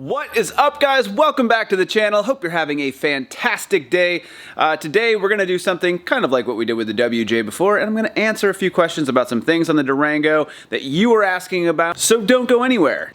What is up, guys? Welcome back to the channel. Hope you're having a fantastic day. Today we're going to do something kind of like what we did with the WJ before, and I'm going to answer a few questions about some things on the Durango that you were asking about, so don't go anywhere.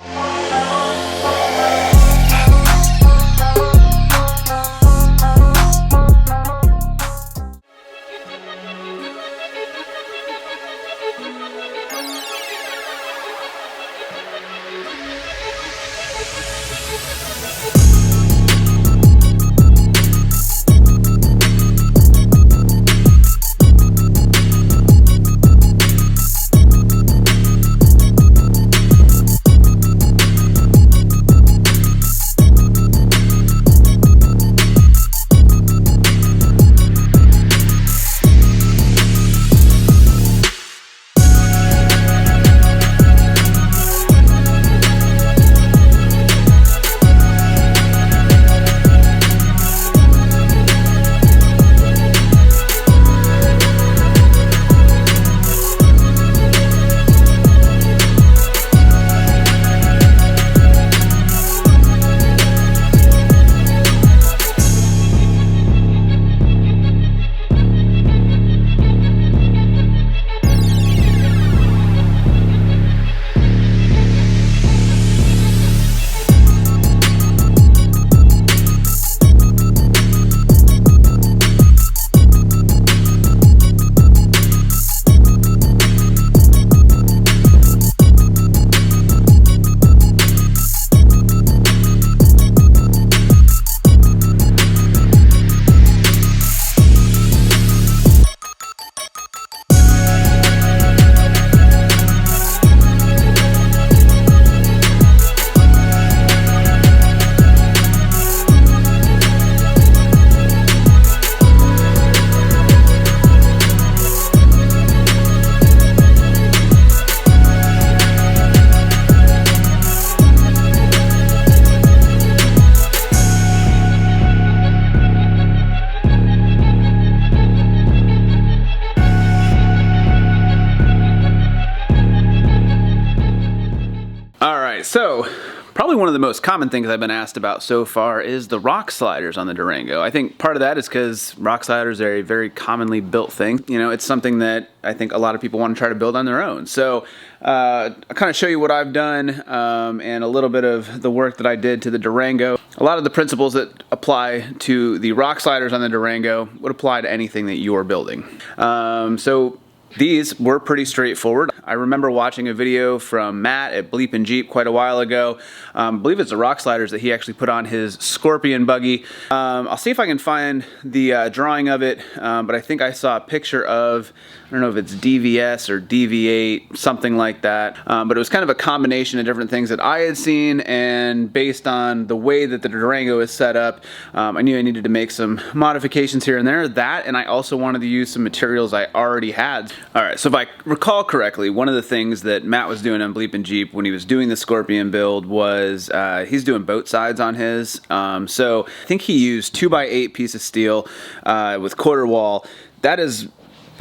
So, probably one of the most common things I've been asked about so far is the rock sliders on the Durango. I think part of that is because rock sliders are a very commonly built thing. You know, it's something that I think a lot of people want to try to build on their own. So, I'll kind of show you what I've done and a little bit of the work that I did to the Durango. A lot of the principles that apply to the rock sliders on the Durango would apply to anything that you are building. So these were pretty straightforward. I remember watching a video from Matt at Bleep and Jeep quite a while ago. I believe it's the rock sliders that he actually put on his Scorpion buggy. I'll see if I can find the drawing of it, but I think I saw a picture of, I don't know if it's DVS or DV8, something like that. But it was kind of a combination of different things that I had seen, and based on the way that the Durango is set up, I knew I needed to make some modifications here and there. That, and I also wanted to use some materials I already had. Alright, so if I recall correctly, one of the things that Matt was doing on Bleep and Jeep when he was doing the Scorpion build was he's doing boat sides on his. So I think he used 2x8 piece of steel with quarter wall. That is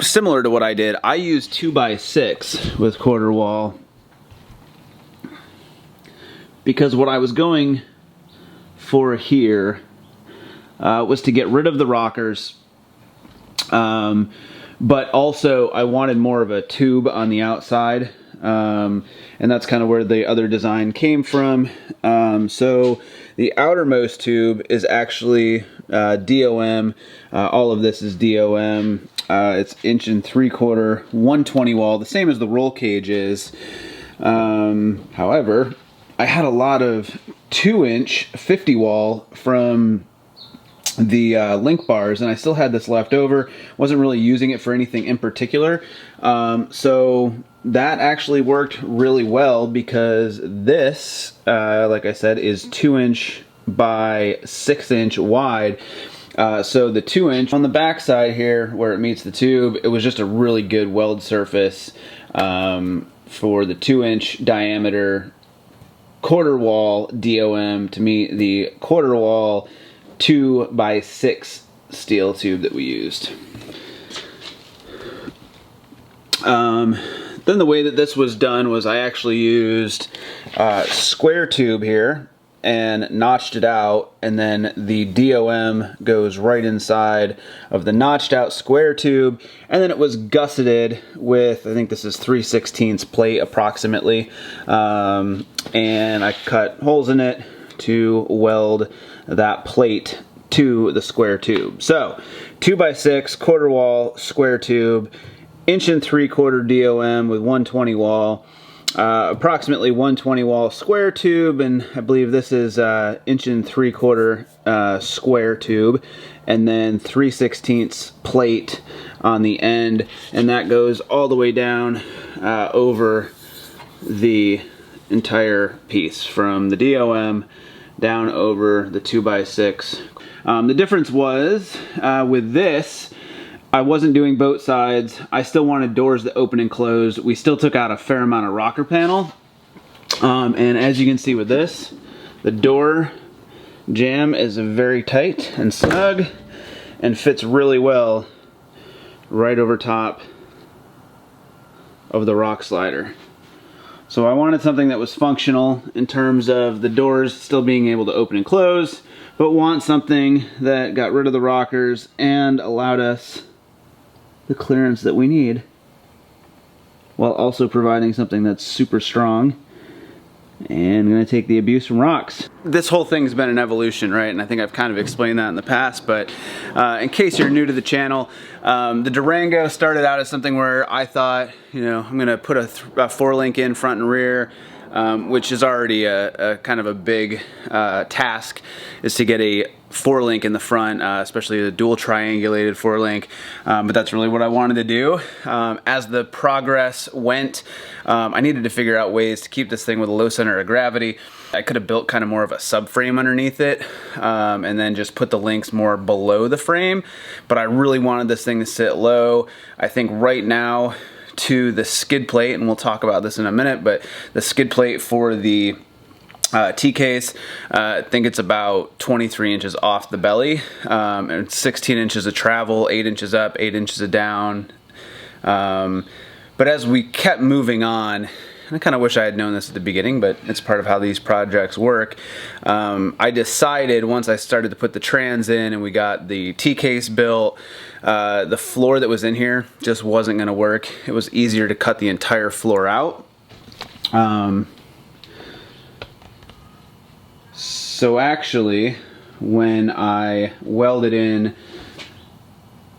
similar to what I did. I used 2x6 with quarter wall because what I was going for here was to get rid of the rockers, but also I wanted more of a tube on the outside, and that's kind of where the other design came from. So the outermost tube is actually DOM. All of this is DOM. It's 1.75" 120 wall, the same as the roll cage is. However, I had a lot of 2-inch 50 wall from the link bars, and I still had this left over. Wasn't really using it for anything in particular. So that actually worked really well because this, like I said, is 2-inch by 6-inch wide. So the 2-inch on the back side here where it meets the tube, it was just a really good weld surface for the 2-inch diameter quarter wall DOM to meet the quarter wall 2x6 steel tube that we used. Then the way that this was done was I actually used square tube here, and notched it out, and then the DOM goes right inside of the notched out square tube, and then it was gusseted with, I think this is 3/16 plate approximately, and I cut holes in it to weld that plate to the square tube. So 2x6 quarter wall square tube, 1.75" DOM with 120 wall, approximately 120 wall square tube, and I believe this is 1.75" square tube, and then 3/16 plate on the end, and that goes all the way down over the entire piece from the DOM down over the 2x6. The difference was with this, I wasn't doing both sides. I still wanted doors that open and close. We still took out a fair amount of rocker panel. And as you can see with this, the door jamb is very tight and snug and fits really well right over top of the rock slider. So I wanted something that was functional in terms of the doors still being able to open and close, but want something that got rid of the rockers and allowed us the clearance that we need, while also providing something that's super strong and going to take the abuse from rocks. This whole thing's been an evolution, right? And I think I've kind of explained that in the past, but in case you're new to the channel, the Durango started out as something where I thought, you know, I'm going to put a 4-link in front and rear, which is already a kind of a big task, is to get a 4-link in the front, especially the dual triangulated 4-link, but that's really what I wanted to do. As the progress went, I needed to figure out ways to keep this thing with a low center of gravity. I could have built kind of more of a subframe underneath it, and then just put the links more below the frame, but I really wanted this thing to sit low. I think right now, to the skid plate, and we'll talk about this in a minute, but the skid plate for the T-case, I think it's about 23 inches off the belly, and 16 inches of travel, 8 inches up, 8 inches of down. But as we kept moving on, I kind of wish I had known this at the beginning, but it's part of how these projects work. I decided once I started to put the trans in and we got the T-case built, the floor that was in here just wasn't going to work. It was easier to cut the entire floor out. So actually, when I welded in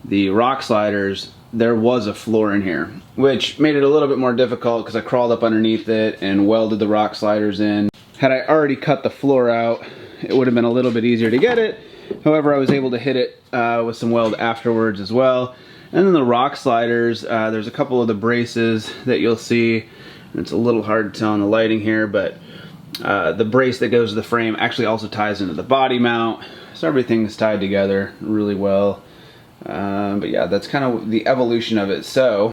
the rock sliders, there was a floor in here, which made it a little bit more difficult because I crawled up underneath it and welded the rock sliders in. Had I already cut the floor out, it would have been a little bit easier to get it. However, I was able to hit it with some weld afterwards as well. And then the rock sliders, there's a couple of the braces that you'll see. It's a little hard to tell in the lighting here, but the brace that goes to the frame actually also ties into the body mount. So everything's tied together really well. But yeah, that's kind of the evolution of it. So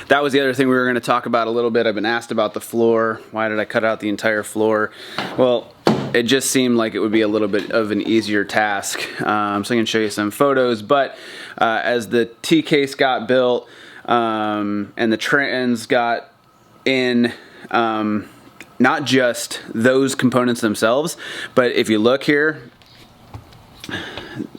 that was the other thing we were going to talk about a little bit. I've been asked about the floor. Why did I cut out the entire floor? Well, it just seemed like it would be a little bit of an easier task. So I can show you some photos, but as the T-case got built and the trans got in, not just those components themselves, but if you look here,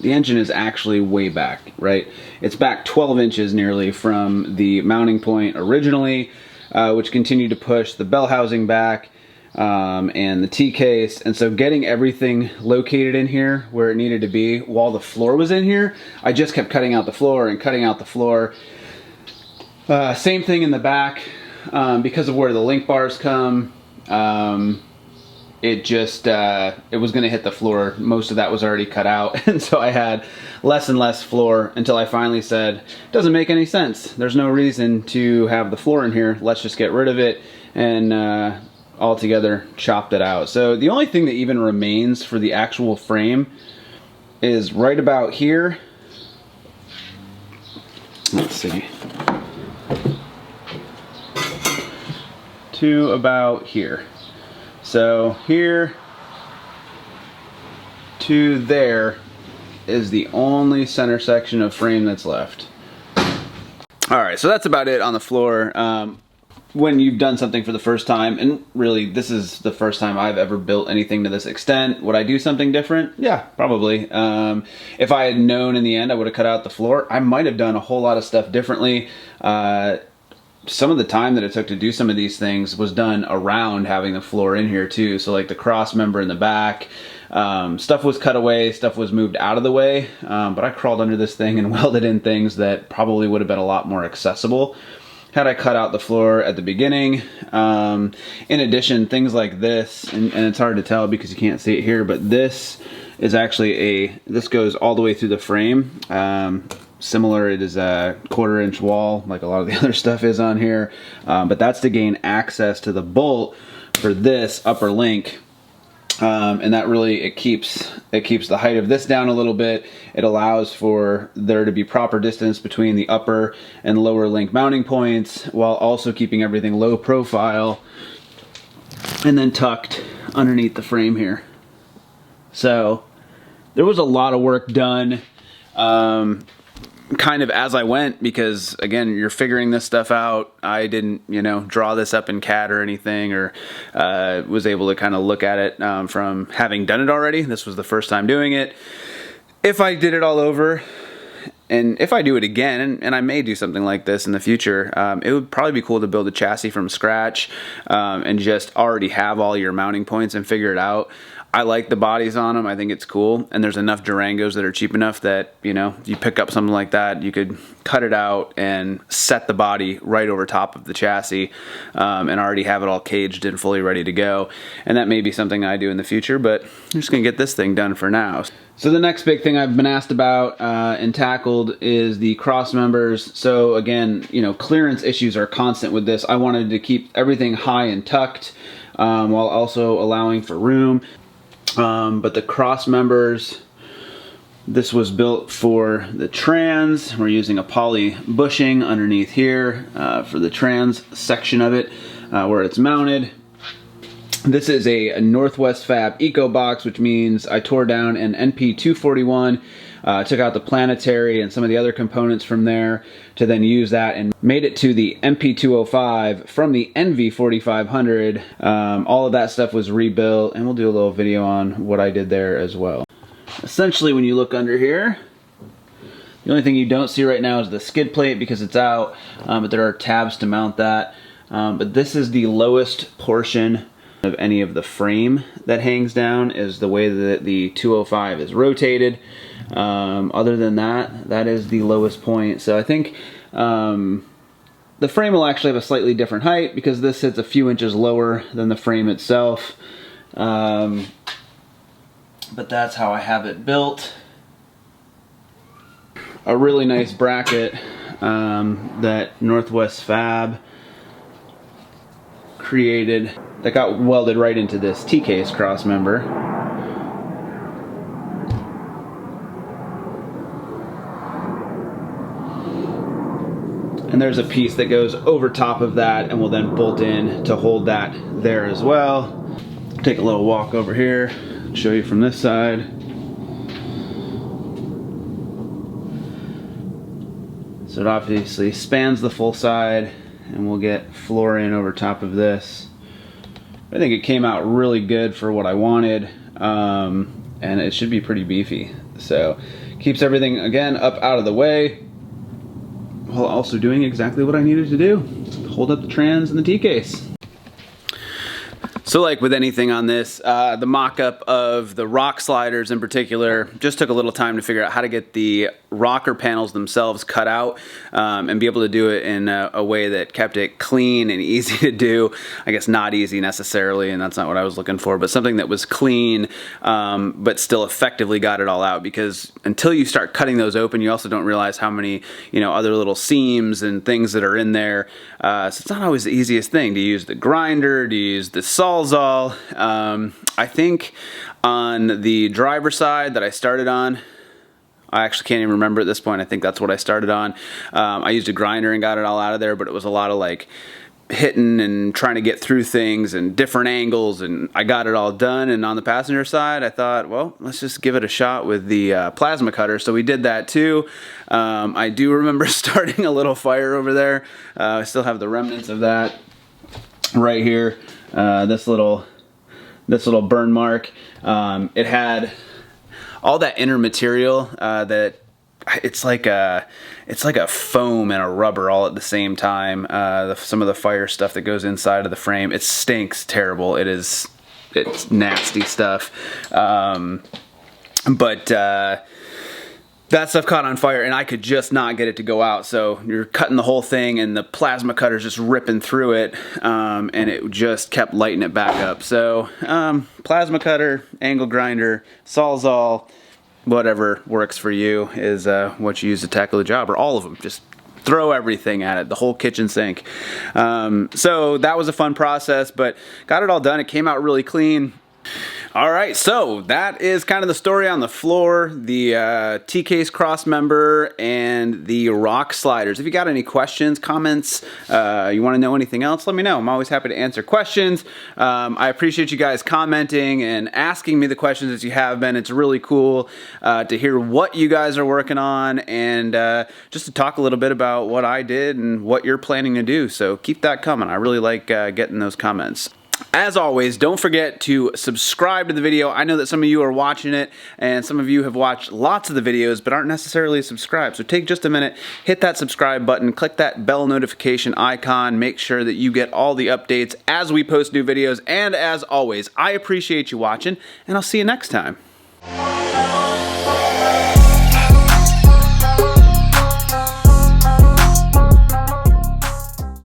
the engine is actually way back, right? It's back 12 inches nearly from the mounting point originally, which continued to push the bell housing back and the T-case. And so getting everything located in here where it needed to be while the floor was in here, I just kept cutting out the floor and cutting out the floor. Same thing in the back, because of where the link bars come. It just, it was going to hit the floor. Most of that was already cut out, and so I had less and less floor until I finally said, it doesn't make any sense. There's no reason to have the floor in here. Let's just get rid of it, and altogether chopped it out. So the only thing that even remains for the actual frame is right about here. Let's see. To about here. So here to there is the only center section of frame that's left. Alright, so that's about it on the floor. when you've done something for the first time, and really this is the first time I've ever built anything to this extent, would I do something different? Yeah, probably. If I had known in the end I would have cut out the floor, I might have done a whole lot of stuff differently. Some of the time that it took to do some of these things was done around having the floor in here too. So like the cross member in the back, stuff was cut away, stuff was moved out of the way, but I crawled under this thing and welded in things that probably would have been a lot more accessible had I cut out the floor at the beginning. In addition, things like this, and it's hard to tell because you can't see it here, but this is actually this goes all the way through the frame. Similar, it is a 1/4 inch wall like a lot of the other stuff is on here, but that's to gain access to the bolt for this upper link. And that really, it keeps the height of this down a little bit. It allows for there to be proper distance between the upper and lower link mounting points while also keeping everything low profile and then tucked underneath the frame here. So there was a lot of work done kind of as I went, because again, you're figuring this stuff out. I didn't, draw this up in CAD or anything, or was able to kind of look at it from having done it already. This was the first time doing it. If I did it all over, and if I do it again, and I may do something like this in the future, it would probably be cool to build a chassis from scratch and just already have all your mounting points and figure it out. I like the bodies on them. I think it's cool. And there's enough Durangos that are cheap enough that, you pick up something like that, you could cut it out and set the body right over top of the chassis and already have it all caged and fully ready to go. And that may be something I do in the future, but I'm just going to get this thing done for now. So the next big thing I've been asked about and tackled is the cross members. So again, clearance issues are constant with this. I wanted to keep everything high and tucked while also allowing for room. But the cross members, this was built for the trans. We're using a poly bushing underneath here for the trans section of it where it's mounted. This is a Northwest Fab Eco Box, which means I tore down an NP241, took out the planetary and some of the other components from there to then use that and made it to the MP205 from the NV4500. All of that stuff was rebuilt, and we'll do a little video on what I did there as well. Essentially, when you look under here, the only thing you don't see right now is the skid plate because it's out, but there are tabs to mount that. But this is the lowest portion of any of the frame that hangs down, is the way that the 205 is rotated. Other than that, that is the lowest point. So I think the frame will actually have a slightly different height because this sits a few inches lower than the frame itself. But that's how I have it built. A really nice bracket that Northwest Fab created that got welded right into this T-case cross member. And there's a piece that goes over top of that and will then bolt in to hold that there as well. Take a little walk over here, show you from this side. So it obviously spans the full side, and we'll get floor in over top of this. I think it came out really good for what I wanted, and it should be pretty beefy. So keeps everything, again, up out of the way, while also doing exactly what I needed to do. Hold up the trans and the T-case. So like with anything on this, the mock-up of the rock sliders in particular just took a little time to figure out how to get the rocker panels themselves cut out and be able to do it in a way that kept it clean and easy to do. I guess not easy necessarily, and that's not what I was looking for, but something that was clean but still effectively got it all out, because until you start cutting those open, you also don't realize how many other little seams and things that are in there. So it's not always the easiest thing to use the grinder, to use the Sawzall. I think on the driver's side that I started on, I actually can't even remember at this point. I think that's what I started on. I used a grinder and got it all out of there, but it was a lot of like hitting and trying to get through things and different angles, and I got it all done. And on the passenger side, I thought, well, let's just give it a shot with the plasma cutter. So we did that too. I do remember starting a little fire over there. I still have the remnants of that. right here, this little burn mark. It had all that inner material that it's like a foam and a rubber all at the same time. Some of the fire stuff that goes inside of the frame, it stinks terrible. It's nasty stuff. But that stuff caught on fire and I could just not get it to go out. So you're cutting the whole thing and the plasma cutter's just ripping through it, and it just kept lighting it back up. So plasma cutter, angle grinder, Sawzall, whatever works for you is what you use to tackle the job, or all of them. Just throw everything at it, the whole kitchen sink. So that was a fun process, but got it all done. It came out really clean. All right, so that is kind of the story on the floor, the T-case cross member, and the rock sliders. If you got any questions, comments, you want to know anything else, let me know. I'm always happy to answer questions. I appreciate you guys commenting and asking me the questions as you have been. It's really cool to hear what you guys are working on, and just to talk a little bit about what I did and what you're planning to do. So keep that coming. I really like getting those comments. As always, don't forget to subscribe to the video. I know that some of you are watching it and some of you have watched lots of the videos but aren't necessarily subscribed. So take just a minute, hit that subscribe button, click that bell notification icon, make sure that you get all the updates as we post new videos. And as always, I appreciate you watching and I'll see you next time.